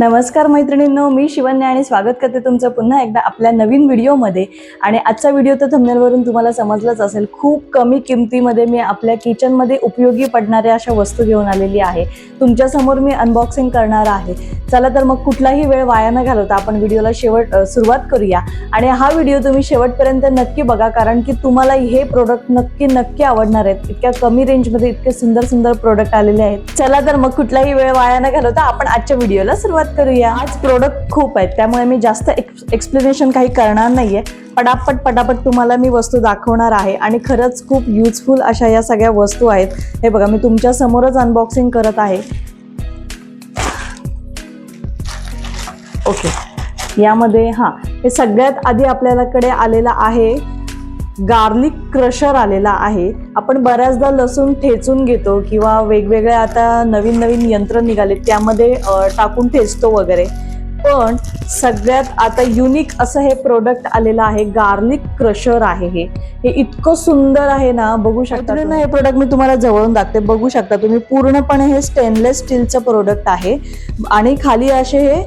नमस्कार मैत्रिणींनो, मी शिवन्या आणि स्वागत करते तुमचं पुन्हा एकदा आपल्या नवीन व्हिडिओमध्ये। आणि आजचा व्हिडिओ तर थंबनेलवरून तुम्हाला समजलंच असेल, खूप कमी किमतीमध्ये मी आपल्या किचनमध्ये उपयोगी पडणाऱ्या अशा वस्तू घेऊन आलेली आहे। तुमच्या समोर मी अनबॉक्सिंग करणार आहे। चला तर मग कुठलाही वेळ वाया न घालवता आपण व्हिडिओला सुरुवात करूया। आणि हा व्हिडिओ तुम्ही शेवटपर्यंत नक्की बघा, कारण की तुम्हाला हे प्रोडक्ट नक्की आवडणार आहेत। इतक्या कमी रेंजमध्ये इतके सुंदर प्रोडक्ट आलेले आहेत। चला तर मग कुठलाही वेळ वाया न घालवता आपण आजच्या व्हिडिओला सुरुवात करूया। आज प्रोडक्ट खूप आहेत, त्यामुळे मी जास्त एक्सप्लेनेशन काही करणार नाहीये। पटापट तुम्हाला मी वस्तू दाखवणार आहे आणि खरंच खूप युजफुल अशा या सगळ्या वस्तू आहेत। हे बघा, मी तुमच्या समोरच अनबॉक्सिंग करत आहे। ओके, यामध्ये हे सगळ्यात आधी आपल्याकडे आलेला आहे गार्लिक क्रशर आलेला आहे। आपण बऱ्याचदा लसूण ठेचून घेतो किंवा वेगवेगळे आता नवीन यंत्र निघाले त्यामध्ये टाकून ठेचतो वगैरे, पण सगळ्यात आता युनिक असं हे प्रोडक्ट आलेलं आहे। गार्लिक क्रशर आहे हे इतकं सुंदर आहे ना, बघू शकता ना। हे प्रोडक्ट मी तुम्हाला जवळून दाखवते, बघू शकता तुम्ही। पूर्णपणे हे स्टेनलेस स्टीलचं प्रोडक्ट आहे आणि खाली असे हे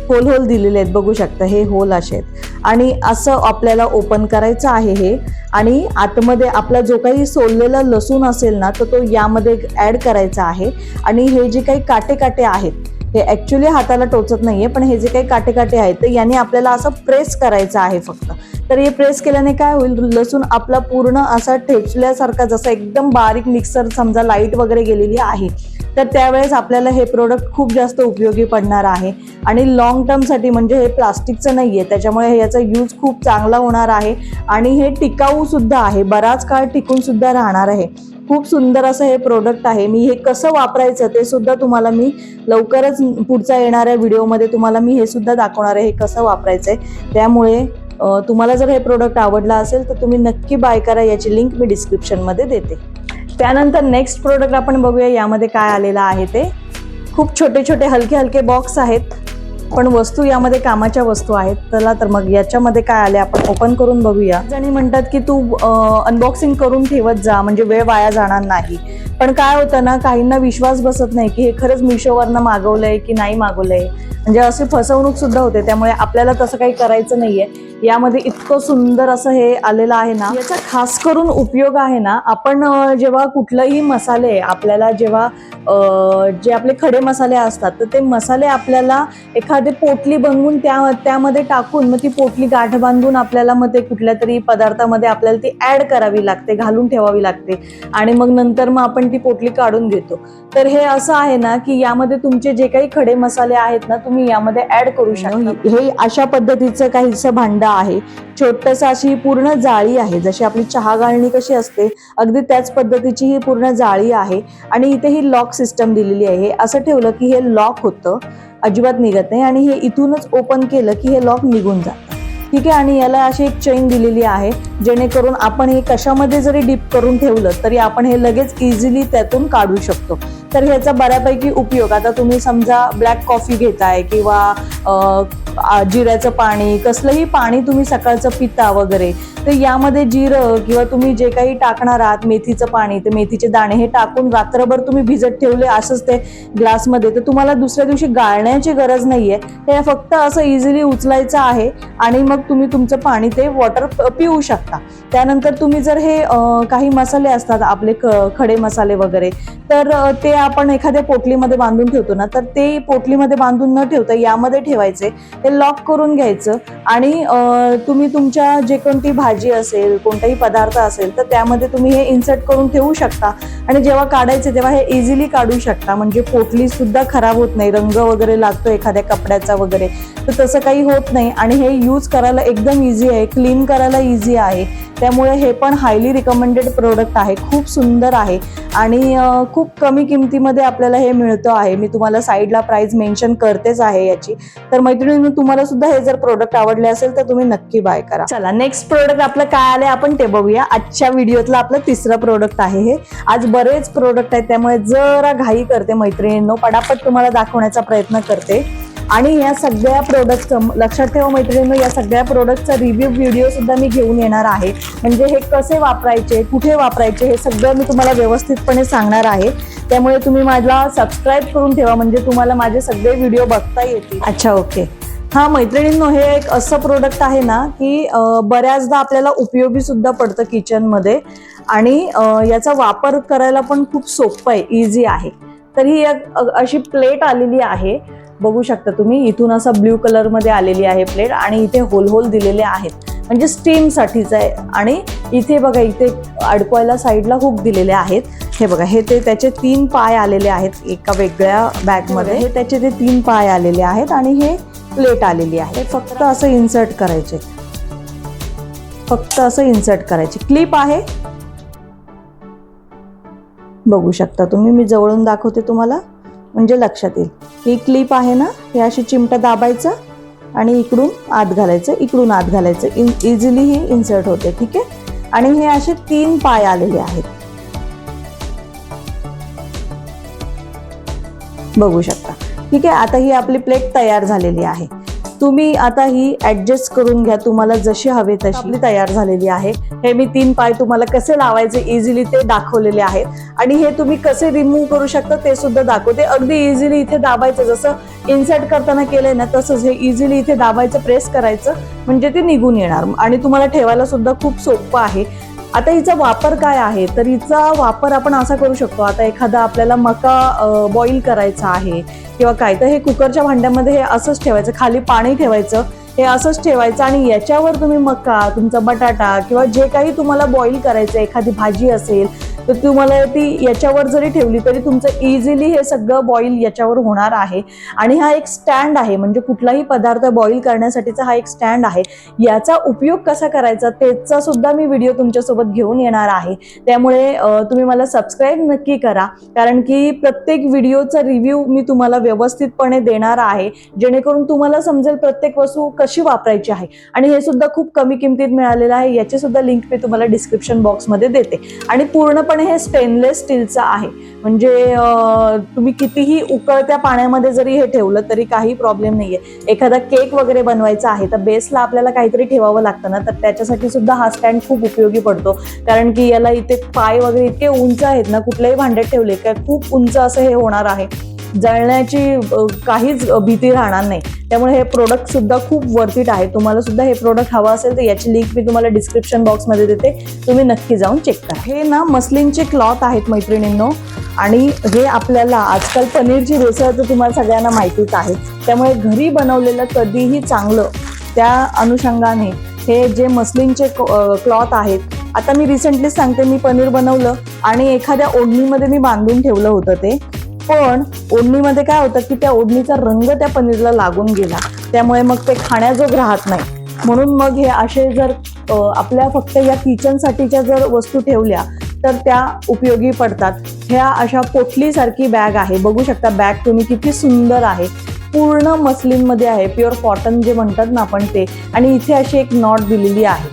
होल दिलेले आहेत, बघू शकता। हे होल असे आहेत आणि असं आपल्याला ओपन करायचं आहे हे। आणि आतमध्ये आपला जो काही सोललेला लसूण असेल ना, तर तो यामध्ये ऍड करायचा आहे। आणि हे जे काही काटे आहेत हे ऍक्च्युली हाताला टोचत नाहीये, पण हे जे काही काटे आहेत तर याने आपल्याला असं प्रेस करायचं आहे फक्त। तर हे प्रेस केल्याने काय होईल, लसूण आपला पूर्ण असा ठेचल्यासारखा, जसा एकदम बारीक मिक्सर समजा लाईट वगैरे गेलेली आहे, तर त्यावेळेस आपल्याला हे प्रोडक्ट खूप जास्त उपयोगी पडणार आहे। आणि लॉंग टर्मसाठी, म्हणजे हे प्लास्टिकचं नाहीये, त्याच्यामुळे याचा यूज खूप चांगला होणार आहे। आणि हे टिकाऊ सुद्धा आहे, बराच काळ टिकून सुद्धा राहणार आहे। खूप सुंदर असं हे प्रोडक्ट आहे। मी हे कसं वापरायचं ते सुद्धा तुम्हाला मी लवकरच पुढच्या येणाऱ्या व्हिडिओमध्ये तुम्हाला मी हे सुद्धा दाखवणार आहे, हे कसं वापरायचंय। त्यामुळे तुम्हाला जर हे प्रोडक्ट आवडला असेल तर तुम्ही नक्की बाय करा, याची लिंक मी डिस्क्रिप्शनमध्ये देते। त्यानंतर नेक्स्ट प्रोडक्ट आपण बघूया यामध्ये काय आलेलं आहे ते। खूप छोटे हलके बॉक्स आहेत, पण वस्तू यामध्ये कामाच्या वस्तू आहेत। चला तर मग याच्यामध्ये काय आले आपण ओपन करून बघूया। जणी म्हणतात की तू अनबॉक्सिंग करून ठेवत जा, म्हणजे वेळ वाया जाणार नाही। पण काय होतं ना, काहींना विश्वास बसत नाही की हे खरंच मिशोवरनं मागवलंय की नाही मागवलंय, म्हणजे अशी फसवणूक सुद्धा होते। त्यामुळे आपल्याला तसं काही करायचं नाहीये। यामध्ये इतकं सुंदर असं हे आलेलं आहे ना, याचा खास करून उपयोग आहे ना, आपण जेव्हा कुठलंही मसाले आपल्याला जेव्हा जे आपले खडे मसाले असतात, तर ते मसाले आपल्याला एखादी पोटली बनवून त्यामध्ये टाकून मग ती पोटली गाठ बांधून आपल्याला मग ते कुठल्या तरी पदार्थामध्ये आपल्याला ती ऍड करावी लागते, घालून ठेवावी लागते। आणि मग नंतर मग आपण ती पोटली काढून घेतो। तर हे असं आहे ना की यामध्ये तुमचे जे काही खडे मसाले आहेत ना, तुम्ही यामध्ये ऍड करू शकता। हे अशा पद्धतीचं काहीसं भांडं आहे, छोटस अशी पूर्ण जाळी आहे, जशी आपली चहा गाळणी कशी असते अगदी त्याच पद्धतीची ही पूर्ण जाळी आहे। आणि इथे ही लॉक सिस्टम दिलेली आहे। हे असं ठेवलं की हे लॉक होतं, अजिबात निघत नाही। आणि हे इथूनच ओपन केलं की हे लॉक निघून जातं, ठीक आहे। आणि याला अशी एक चेन दिलेली आहे, जेणेकरून आपण हे कशामध्ये जरी डिप करून ठेवलं तरी आपण हे लगेच इझिली त्यातून काढू शकतो। तर ह्याचा बऱ्यापैकी उपयोग, आता तुम्ही समजा ब्लॅक कॉफी घेताय किंवा जिऱ्याचं पाणी, कसलंही पाणी तुम्ही सकाळचं पिता वगैरे, तर यामध्ये जिरं किंवा तुम्ही जे काही टाकणार आहात, मेथीचं पाणी, ते मेथीचे दाणे हे टाकून रात्रभर तुम्ही भिजत ठेवले असंच ते ग्लासमध्ये, तर तुम्हाला दुसऱ्या दिवशी गाळण्याची गरज नाहीये। ते फक्त असं इझिली उचलायचं आहे आणि मग तुम्ही तुमचं पाणी ते वॉटर पिऊ शकता। त्यानंतर तुम्ही जर हे काही मसाले असतात आपले खडे मसाले वगैरे, तर ते आपण एखाद्या पोटलीमध्ये बांधून ठेवतो ना, तर ते पोटलीमध्ये बांधून न ठेवता यामध्ये ठेवायचे, ते लॉक करून घ्यायचं। आणि तुम्ही तुमच्या जे कोणती भाजी असेल, कोणताही पदार्थ असेल, तर त्यामध्ये तुम्ही हे इन्सर्ट करून ठेवू शकता। आणि जेव्हा काढायचे तेव्हा हे इझिली काढू शकता, म्हणजे पोटली सुद्धा खराब होत नाही, रंग वगैरे लागतो एखाद्या कपड्याचा वगैरे, तर तसं काही होत नाही। आणि हे यूज करायला एकदम इझी आहे, क्लीन करायला इझी आहे। त्यामुळे हे पण हायली रिकमेंडेड प्रोडक्ट आहे, खूप सुंदर आहे आणि खूप कमी किमतीमध्ये आपल्याला हे मिळतं आहे। मी तुम्हाला साईडला प्राइस मेन्शन करतेच आहे याची। तर मैत्रिणींनो, तुम्हाला सुद्धा हे जर प्रोडक्ट आवडले असेल तर तुम्ही नक्की बाय करा। चला नेक्स्ट प्रोडक्ट आपलं काय आलंय आपण ते बघूया। आजच्या व्हिडिओतलं आपलं तिसरं प्रोडक्ट आहे हे। आज बरेच प्रोडक्ट आहेत, त्यामुळे जरा घाई करते मैत्रिणींनो, पटापट तुम्हाला दाखवण्याचा प्रयत्न करते। आणि या सगळ्या प्रोडक्टचं लक्षात ठेवा मैत्रिणींनो, या सगळ्या प्रोडक्टचा रिव्ह्यू व्हिडिओ सुद्धा मी घेऊन येणार आहे. म्हणजे हे कसे वापरायचे, कुठे वापरायचे, हे सगळं मी तुम्हाला व्यवस्थितपणे सांगणार आहे. त्यामुळे तुम्ही माझ्या सबस्क्राईब करून ठेवा, म्हणजे तुम्हाला माझे सगळे व्हिडिओ बघता येतील. अच्छा, ओके. हा मैत्रिणींनो, हे एक असं प्रोडक्ट आहे ना की बऱ्याचदा आपल्याला उपयोगी सुद्धा पडतं किचनमध्ये आणि याचा वापर करायला पण खूप सोपं आहे, इझी आहे. तर ही एक अशी प्लेट आलेली आहे, बघू शकता तुम्ही. इथून असा ब्ल्यू कलर मध्ये आलेली आहे प्लेट आणि इथे होल होल दिलेले आहेत, म्हणजे स्टीम साठीच आहे. आणि इथे बघा, इथे अडकवायला साईडला हुक दिलेले आहेत. हे बघा, हे ते त्याचे 3 पाय आलेले आहेत एका वेगळ्या बॅगमध्ये. हे त्याचे ते 3 पाय आलेले आहेत आणि हे प्लेट आलेली आहे. फक्त असं इन्सर्ट करायचे, फक्त असं इन्सर्ट करायचे. क्लिप आहे, बघू शकता तुम्ही. मी जवळून दाखवते तुम्हाला म्हणजे लक्षात येईल. ही क्लिप आहे ना, हे अशी चिमटा दाबायचं आणि इकडून आत घालायचं, इकडून आत घालायचं. इझिली ही इन्सर्ट होते. ठीक आहे. आणि हे असे 3 पाय आलेले आहेत, बघू शकता. ठीक आहे. आता ही आपली प्लेट तयार झालेली आहे. तुम्ही आता ही ऍडजस्ट करून घ्या, तुम्हाला जशी हवे तशी. आपली तयार झालेली आहे. हे मी 3 पाय तुम्हाला कसे लावायचे इझिली ते दाखवलेले आहेत आणि हे तुम्ही कसे रिमूव्ह करू शकता ते सुद्धा दाखवते. अगदी इझिली इथे दाबायचं, जसं इन्सर्ट करताना केलंय ना तसंच हे इझिली इथे दाबायचं, प्रेस करायचं, म्हणजे ते निघून येणार आणि तुम्हाला ठेवायला सुद्धा खूप सोपं आहे. आता हिचा वापर काय आहे, तर हिचा वापर आपण असा करू शकतो. आता एखादा आपल्याला मका बॉईल करायचा आहे किंवा काय, तर हे कुकरच्या भांड्यामध्ये हे असंच ठेवायचं, खाली पाणी ठेवायचं, हे असंच ठेवायचं आणि याच्यावर तुम्ही मका, तुमचा बटाटा किंवा जे काही तुम्हाला बॉईल करायचं, एखादी भाजी असेल तर तुम्हाला ती याच्यावर जरी ठेवली तरी तुमचं इझिली हे सगळं बॉईल याच्यावर होणार आहे. आणि हा एक स्टँड आहे, म्हणजे कुठलाही पदार्थ बॉईल करण्यासाठीचा हा एक स्टँड आहे. याचा उपयोग कसा करायचा त्याचा सुद्धा मी व्हिडिओ तुमच्यासोबत घेऊन येणार आहे. त्यामुळे तुम्ही मला सबस्क्राईब नक्की करा, कारण की प्रत्येक व्हिडिओचा रिव्ह्यू मी तुम्हाला व्यवस्थितपणे देणार आहे, जेणेकरून तुम्हाला समजेल प्रत्येक वस्तू कशी वापरायची आहे. आणि हे सुद्धा खूप कमी किमतीत मिळालेलं आहे. याची सुद्धा लिंक मी तुम्हाला डिस्क्रिप्शन बॉक्समध्ये देते. आणि पूर्णपणे हे स्टेनलेस स्टीलचं आहे, म्हणजे तुम्ही कितीही उकळत्या पाण्यामध्ये जरी हे ठेवलं तरी काही प्रॉब्लेम नाहीये. एखादा केक वगैरे बनवायचा आहे तर बेसला आपल्याला काहीतरी ठेवावं लागतं ना, तर त्याच्यासाठी सुद्धा हा स्टँड खूप उपयोगी पडतो. कारण की याला इथे पाय वगैरे इतके उंच आहेत ना, कुठल्याही भांड्यात ठेवले का खूप उंच असं हे होणार आहे, जळण्याची काहीच भीती राहणार नाही. त्यामुळे हे प्रोडक्ट सुद्धा खूप वर्थ इट आहे. तुम्हाला सुद्धा हे प्रोडक्ट हवं असेल तर याची लिंक मी तुम्हाला डिस्क्रिप्शन बॉक्समध्ये देते, तुम्ही नक्की जाऊन चेक करा. हे ना मस्लिनचे क्लॉथ आहेत मैत्रिणींनो, आणि हे आपल्याला आजकाल पनीरची भेसळ तर तुम्हाला सगळ्यांना माहितीच आहे, त्यामुळे घरी बनवलेलं कधीही चांगलं. त्या अनुषंगाने हे जे मस्लिनचे क्लॉथ आहेत, आता मी रिसेंटली सांगते, मी पनीर बनवलं आणि एखाद्या ओढणीमध्ये मी बांधून ठेवलं होतं ते, पण ओढणीमध्ये काय होतं की त्या ओढणीचा रंग त्या पनीरला लागून गेला, त्यामुळे मग ते खाण्याजोग राहत नाही. म्हणून मग हे असे जर आपल्या फक्त या किचनसाठीच्या जर वस्तू ठेवल्या तर त्या उपयोगी पडतात. ह्या अशा पोटलीसारखी बॅग आहे, बघू शकता. बॅग तुम्ही किती सुंदर आहे, पूर्ण मस्लिनमध्ये आहे, प्युअर कॉटन जे म्हणतात ना आपण ते. आणि इथे अशी एक नॉट दिलेली आहे,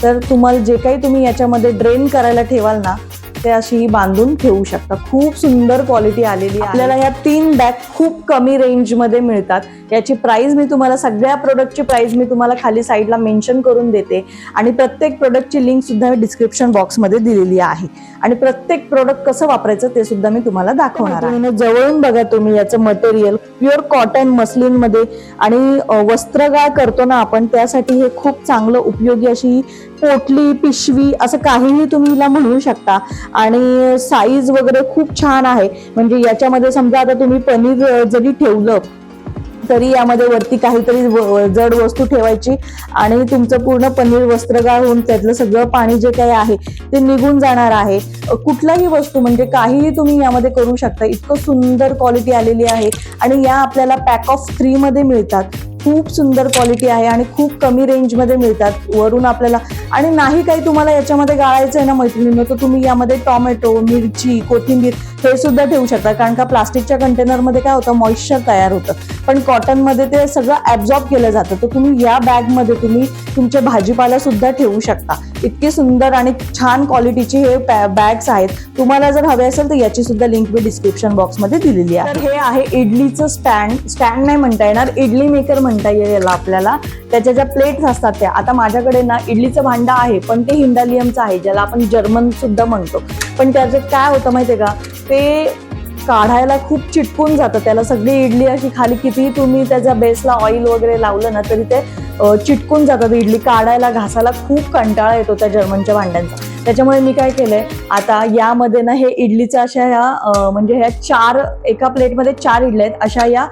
तर तुम्हाला जे काही तुम्ही याच्यामध्ये ड्रेन करायला ठेवाल ना ते अशी बांधून ठेवू शकता. खूप सुंदर क्वालिटी आलेली आहे. आपल्याला या 3 बॅग खूप कमी रेंजमध्ये मिळतात. याची प्राइस मी तुम्हाला, सगळ्या प्रोडक्टची प्राइस मी तुम्हाला खाली साईडला मेन्शन करून देते आणि प्रत्येक प्रोडक्टची लिंक सुद्धा डिस्क्रिप्शन बॉक्समध्ये दिलेली आहे. आणि प्रत्येक प्रोडक्ट कसं वापरायचं ते सुद्धा मी तुम्हाला दाखवणार आहे. जवळून बघा तुम्ही, याचं मटेरियल प्युअर कॉटन मस्लिनमध्ये, आणि वस्त्रगाळ करतो ना आपण त्यासाठी हे खूप चांगलं उपयोगी अशी पोटली, पिशवी असं काहीही तुम्ही हिला म्हणू शकता. आणि साईज वगैरे खूप छान आहे, म्हणजे याच्यामध्ये समजा आता तुम्ही पनीर जरी ठेवलं तरी यामध्ये वरती काहीतरी जड वस्तू ठेवायची आणि तुमचं पूर्ण पनीर वस्त्रगाळ होऊन त्यातलं सगळं पाणी जे काही आहे ते निघून जाणार आहे. कुठलाही वस्तू म्हणजे काहीही तुम्ही यामध्ये करू शकता. इतकं सुंदर क्वालिटी आलेली आहे आणि या आपल्याला पॅक ऑफ 3 मध्ये मिळतात. खूप सुंदर क्वालिटी आहे आणि खूप कमी रेंजमध्ये मिळतात. वरून आपल्याला आणि नाही काही तुम्हाला याच्यामध्ये गाळायचं आहे ना मैत्रिणींनो, तर तुम्ही यामध्ये टोमॅटो, मिरची, कोथिंबीर हे सुद्धा ठेवू शकता, कारण का प्लास्टिकच्या कंटेनरमध्ये काय होतं, मॉइश्चर तयार होतं, पण कॉटनमध्ये ते सगळं ऍब्झॉर्ब केलं जातं. तर तुम्ही या बॅगमध्ये तुम्ही तुमचे भाजीपाला सुद्धा ठेवू शकता. इतकी सुंदर आणि छान क्वालिटीची हे बॅग्स आहेत. तुम्हाला जर हवे असेल तर याची सुद्धा लिंक मी डिस्क्रिप्शन बॉक्समध्ये दिलेली आहे. तर हे आहे इडलीचं स्टँड नाही म्हणता येणार, इडली मेकर म्हणता येईल याला आपल्याला. त्याच्या ज्या प्लेट्स असतात त्या, आता माझ्याकडे ना इडलीचं भांडं आहे, पण ते हिंडालियमचं आहे, ज्याला आपण जर्मन सुद्धा म्हणतो. पण त्याचं काय होतं माहितीये का, ते काढायला खूप चिटकून जातं. त्याला सगळी इडली अशी खाली कितीही तुम्ही त्याच्या बेसला ऑइल वगैरे लावलं ना तरी ते चिटकून जातात. इडली काढायला घासायला खूप कंटाळा येतो त्या जर्मनच्या भांड्यांचा. त्याच्यामुळे मी काय केलंय, आता यामध्ये ना हे इडलीच्या अशा ह्या म्हणजे ह्या 4 एका प्लेटमध्ये 4 इडल्या आहेत, अशा या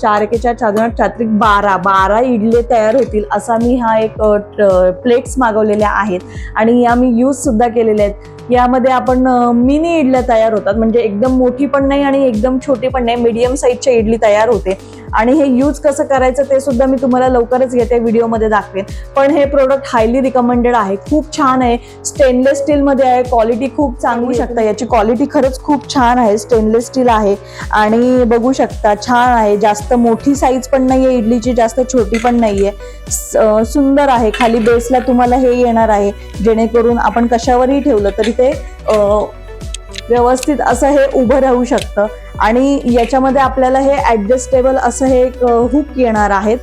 4 एके 4 4 12 इडले तयार होतील असा मी हा एक प्लेट्स मागवलेल्या आहेत आणि या मी यूज सुद्धा केलेल्या आहेत. यामध्ये आपण मिनी इडल्या तयार होतात, म्हणजे एकदम मोठी पण नाही आणि एकदम छोटी पण नाही, मीडियम साईजच्या इडली तयार होते. आणि हे यूज कसं करायचं ते सुद्धा मी तुम्हाला लवकरच येत्या व्हिडिओमध्ये दाखवेन. पण हे प्रोडक्ट हायली रिकमेंडेड आहे, खूप छान आहे, स्टेनलेस स्टीलमध्ये आहे, क्वालिटी खूप चांगली शकता. याची क्वालिटी खरंच खूप छान आहे, स्टेनलेस स्टील आहे आणि बघू शकता छान आहे. जास्त मोठी साईज पण नाहीये इडलीची, जास्त छोटी पण नाहीये, सुंदर आहे. खाली बेसला तुम्हाला हे येणार आहे, जेणेकरून आपण कशावरही ठेवलं तरी ते व्यवस्थित असं हे उभं राहू शकतं. आणि याच्यामध्ये आपल्याला हे ऍडजस्टेबल असं हे एक हुक येणार आहेत,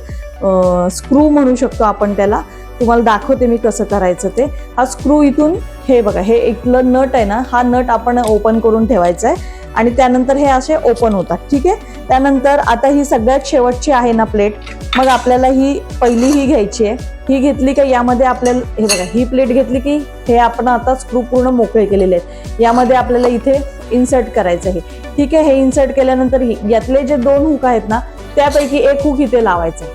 स्क्रू म्हणू शकतो आपण त्याला. तुम्हाला दाखवते मी कसं करायचं ते. हा स्क्रू इथून हे बघा, हे इथलं नट आहे ना, हा नट आपण ओपन करून ठेवायचा आहे आणि त्यानंतर हे असे ओपन होतात. ठीक आहे. त्यानंतर आता ही सगळ्यात शेवटची आहे ना प्लेट, मग आपल्याला ही पहिली ही घ्यायची आहे. ही घेतली का यामध्ये आपल्याला हे बघा, ही प्लेट घेतली की हे आपण आता स्क्रू पूर्ण मोकळे केलेले आहेत. यामध्ये आपल्याला इथे इन्सर्ट करायचं आहे. ठीक आहे. हे इन्सर्ट केल्यानंतर यातले जे 2 हुक आहेत ना, त्यापैकी एक हुक इथे लावायचं.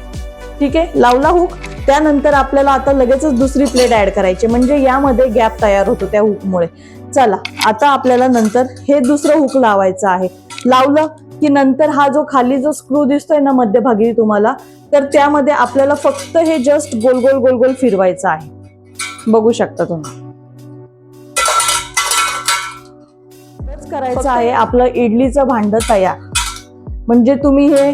ठीक आहे. लावला हुक, त्यानंतर आपल्याला आता लगेचच दुसरी प्लेट ऍड करायची, म्हणजे यामध्ये गॅप तयार होतो त्या हुकमुळे. चला, आता आपल्याला नंतर हे दुसरं हुक लावायचं आहे. लावलं की नंतर हा जो खाली जो स्क्रू दिसतोय ना मध्यभागी तुम्हाला, तर त्यामध्ये आपल्याला फक्त हे जस्ट गोल गोल गोल गोल फिरवायचं आहे. बघू शकता तुम्ही, करायचं आहे आपलं इडलीचं भांडं तयार. म्हणजे तुम्ही हे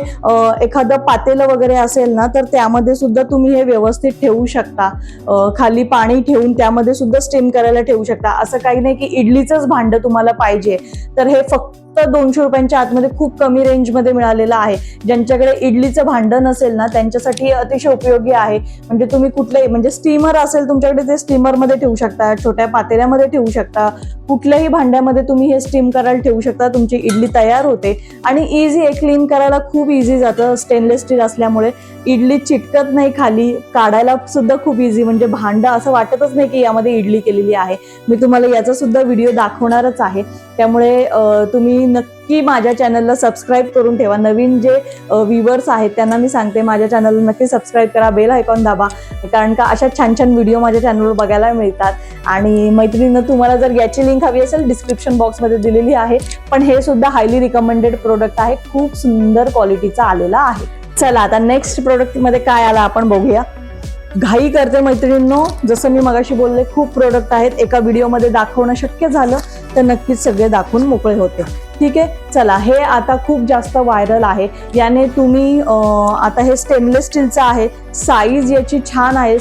एखादं पातेलं वगैरे असेल ना, तर त्यामध्ये सुद्धा तुम्ही हे व्यवस्थित ठेवू शकता. खाली पाणी ठेवून त्यामध्ये सुद्धा स्टीम करायला ठेवू शकता. असं काही नाही की इडलीचंच भांडं तुम्हाला पाहिजे, तर हे फक्त 200 रुपयांच्या आतमध्ये खूप कमी रेंजमध्ये मिळालेलं आहे. ज्यांच्याकडे इडलीचं भांडं नसेल ना, त्यांच्यासाठी अतिशय उपयोगी आहे. म्हणजे तुम्ही कुठलंही, म्हणजे स्टीमर असेल तुमच्याकडे, ते स्टीमरमध्ये ठेवू शकता, छोट्या पातेल्यामध्ये ठेवू शकता, कुठल्याही भांड्यामध्ये तुम्ही हे स्टीम करायला ठेवू शकता. तुमची इडली तयार होते आणि इझी आहे, क्लीन करायला खूप इझी जातं. स्टेनलेस स्टील असल्यामुळे इडली चिटकत नाही, खाली काढायला सुद्धा खूप इझी. म्हणजे भांडं असं वाटतच नाही की यामध्ये इडली केलेली आहे. मी तुम्हाला याचा सुद्धा व्हिडिओ दाखवणारच आहे. त्यामुळे तुम्ही नक्की माझ्या चॅनलला सबस्क्राईब करून ठेवा. नवीन जे व्ह्युअर्स आहेत त्यांना मी सांगते, माझ्या चॅनलला नक्की सबस्क्राईब करा, बेल आयकॉन दाबा, कारण का अशा छान छान व्हिडिओ माझ्या चॅनलवर बघायला मिळतात. आणि मैत्रिणींनो, तुम्हाला जर याची लिंक हवी असेल डिस्क्रिप्शन बॉक्समध्ये दिलेली आहे. पण हे सुद्धा हायली रिकमेंडेड प्रोडक्ट आहे, खूप सुंदर क्वालिटीचा आलेला आहे. चला, आता नेक्स्ट प्रोडक्टमध्ये काय आला आपण बघूया. घाई करते मैत्रिणींनो, जसं मी मगाशी बोलले, खूप प्रोडक्ट आहेत, एका व्हिडिओमध्ये दाखवणं शक्य झालं तर नक्कीच सगळे दाखवून मोकळे होते. ठीक आहे. चला, हे आता खूप जास्त व्हायरल आहे. याने तुम्ही आता हे स्टेनलेस स्टीलचं आहे, साईज याची छान आहे,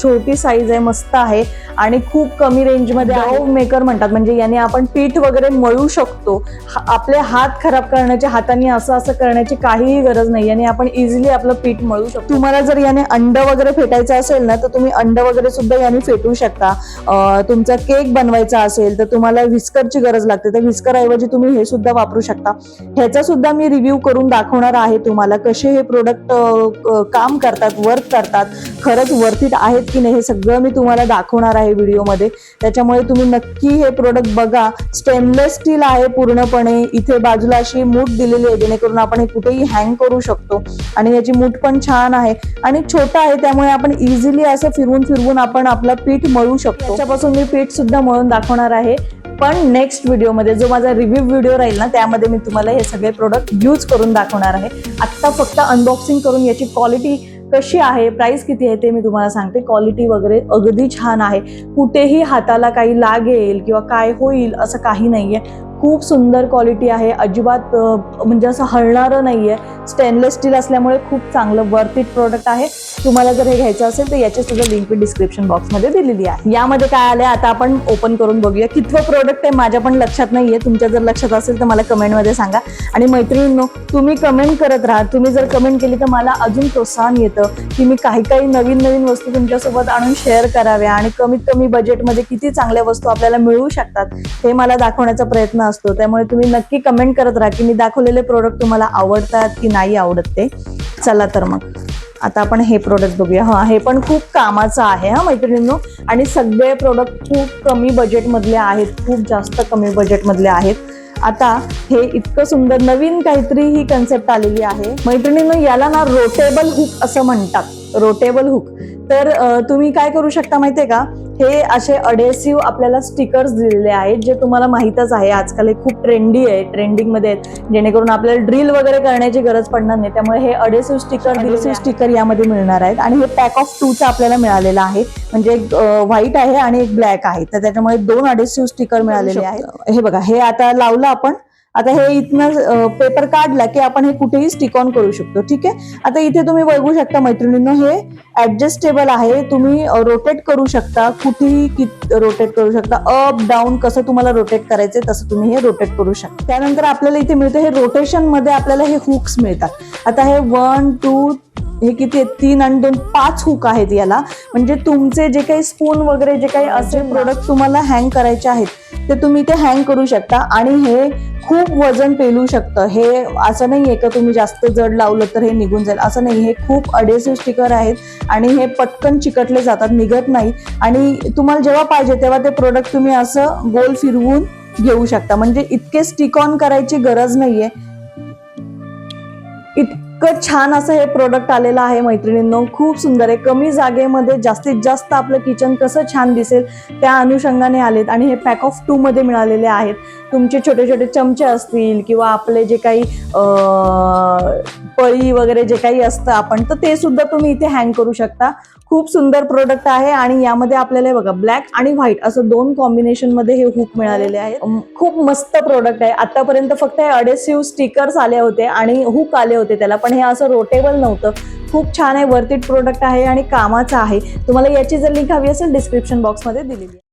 छोटी साईज आहे, मस्त आहे आणि खूप कमी रेंजमध्ये आहे. मेकर म्हणतात, म्हणजे याने आपण पीठ वगैरे मळू शकतो. आपले हात खराब करण्याचे, हाताने असं असं करण्याची काहीही गरज नाही. याने आपण इझिली आपलं पीठ मळू शकतो. तुम्हाला जर याने अंड वगैरे फेटायचं असेल ना, तर तुम्ही अंड वगैरे सुद्धा याने फेटू शकता. तुमचा केक बनवायचा असेल तर तुम्हाला व्हिस्करची गरज लागते, तर व्हिस्कर ऐवजी तुम्ही हे सुद्धा वापरू शकता. ह्याचा सुद्धा मी रिव्ह्यू करून दाखवणार आहे तुम्हाला, कसे हे प्रोडक्ट काम करतात, वर्क करतात, खरंच वर्थ इट आहेत की नाही, हे सगळं मी तुम्हाला दाखवणार आहे व्हिडिओमध्ये. त्याच्यामुळे तुम्ही नक्की हे प्रोडक्ट बघा. स्टेनलेस स्टील आहे पूर्णपणे. इथे बाजूला अशी मूठ दिलेली आहे, जेणेकरून आपण हे कुठेही हँग करू शकतो. आणि याची मूठ पण छान आहे आणि छोटा आहे, त्यामुळे आपण इझिली असं फिरवून फिरवून आपण आपलं पीठ मळू शकतो. त्याच्यापासून मी पीठ सुद्धा मळून दाखवणार आहे. पण नेक्स्ट व्हिडिओमध्ये, जो माझा रिव्ह्यू व्हिडिओ राहील ना, त्यामध्ये मी तुम्हाला हे सगळे प्रोडक्ट यूज करून दाखवणार आहे. आत्ता फक्त अनबॉक्सिंग करून याची क्वालिटी कशी आहे, प्राइस किती आहे ते मी तुम्हाला सांगते. क्वालिटी वगैरे अगदी छान आहे, कुठेही हाताला काही लागेल किंवा काय होईल असं काही नाहीये. खूप सुंदर क्वालिटी आहे, अजिबात म्हणजे असं हलणारं नाहीये. स्टेनलेस स्टील असल्यामुळे खूप चांगलं वर्थ इट प्रोडक्ट आहे. तुम्हाला जर हे घ्यायचं असेल तर याची सुद्धा लिंक मी डिस्क्रिप्शन बॉक्समध्ये दिलेली आहे. यामध्ये काय आलंय आता आपण ओपन करून बघूया. कितवं प्रोडक्ट आहे माझ्या पण लक्षात नाहीये, तुमच्या जर लक्षात असेल तर मला कमेंटमध्ये सांगा. आणि मैत्रिणींनो, तुम्ही कमेंट करत राहा. तुम्ही जर कमेंट केली तर मला अजून प्रोत्साहन येतं की मी काही नवीन वस्तू तुमच्यासोबत आणून शेअर कराव्या आणि कमीत कमी बजेटमध्ये किती चांगल्या वस्तू आपल्याला मिळू शकतात हे मला दाखवण्याचा प्रयत्न असतो. त्यामुळे तुम्ही नक्की कमेंट करत राहा की मी दाखवलेले प्रोडक्ट तुम्हाला आवडतात की नाही आवडत ते. चला तर मग आता आपण हे प्रोडक्ट बघूया. हे पण खूप कामाचं आहे मैत्रिणींनो. आणि सगळे प्रोडक्ट खूप कमी बजेटमधले आहेत, खूप जास्त कमी बजेटमधले आहेत. आता हे इतकं सुंदर नवीन काहीतरी ही कन्सेप्ट आलेली आहे मैत्रिणींनो. याला ना रोटेबल हुक असं म्हणतात, रोटेबल हुक. तर तुम्ही काय करू शकता माहितीये का, हे असे अडेसिव्ह आपल्याला स्टिकर्स दिलेले आहेत, जे तुम्हाला माहीतच आहे आजकाल हे खूप ट्रेंडी आहे, ट्रेंडिंगमध्ये आहेत, जेणेकरून आपल्याला ड्रिल वगैरे करण्याची गरज पडणार नाही. त्यामुळे हे अडेसिव्ह स्टिकर यामध्ये मिळणार आहेत. आणि हे पॅक ऑफ 2चं आपल्याला मिळालेलं आहे, म्हणजे एक व्हाईट आहे आणि एक ब्लॅक आहे. तर त्याच्यामुळे 2 अडेसिव्ह स्टिकर मिळालेले आहेत. हे बघा, हे आता लावलं आपण. आता हे इथनं पेपर काढला की आपण हे कुठेही स्टिक ऑन करू शकतो. ठीक आहे. आता इथे तुम्ही बघू शकता मैत्रिणींनो, हे ऍडजस्टेबल आहे. तुम्ही रोटेट करू शकता, कुठेही रोटेट करू शकता. अप डाऊन कसं तुम्हाला रोटेट करायचंय तसं तुम्ही हे रोटेट करू शकता. त्यानंतर आपल्याला इथे मिळतं हे रोटेशन मध्ये आपल्याला हे हुक्स मिळतात. आता हे 1 2 हे किती आहेत, 3 आणि 2 5 हुक आहेत याला. म्हणजे तुमचे जे काही स्पून वगैरे जे काही असे प्रोडक्ट तुम्हाला हँग करायचे आहेत ते तुम्ही ते हँग करू शकता. आणि हे खूप वजन पेलू शकतं. हे असं नाहीये का तुम्ही जास्त जड लावलं तर हे निघून जाईल, असं नाही. हे खूप अडेसिव्ह स्टिकर आहेत आणि हे पटकन चिकटले जातात, निघत नाही. आणि तुम्हाला जेव्हा पाहिजे तेव्हा ते प्रोडक्ट तुम्ही असं गोल फिरवून घेऊ शकता. म्हणजे इतके स्टिक ऑन करायची गरज नाहीये. इतकं छान असं हे प्रोडक्ट आलेलं आहे मैत्रिणींनो. खूप सुंदर आहे. कमी जागेमध्ये जास्तीत जास्त आपलं किचन कसं छान दिसेल त्या अनुषंगाने आलेत. आणि हे पॅक ऑफ 2 मध्ये मिळालेले आहेत. तुमचे छोटे छोटे चमचे असतील किंवा आपले जे काही पळी वगैरे जे काही असतं आपण, तर ते सुद्धा तुम्ही इथे हँग करू शकता. खूप सुंदर प्रोडक्ट आहे. आणि यामध्ये आपल्याला बघा ब्लॅक आणि व्हाईट असं 2 कॉम्बिनेशन मध्ये हे हुक मिळालेले आहेत. खूप मस्त प्रोडक्ट आहे. आतापर्यंत फक्त हे अडेसिव्ह स्टिकर्स आले होते आणि हुक आले होते त्याला, पण हे असं रोटेबल नव्हतं. खूप छान आहे, वर्थ इट प्रोडक्ट आहे आणि कामाचं आहे. तुम्हाला याची जर लिंक हवी असेल डिस्क्रिप्शन बॉक्समध्ये दिलेली आहे.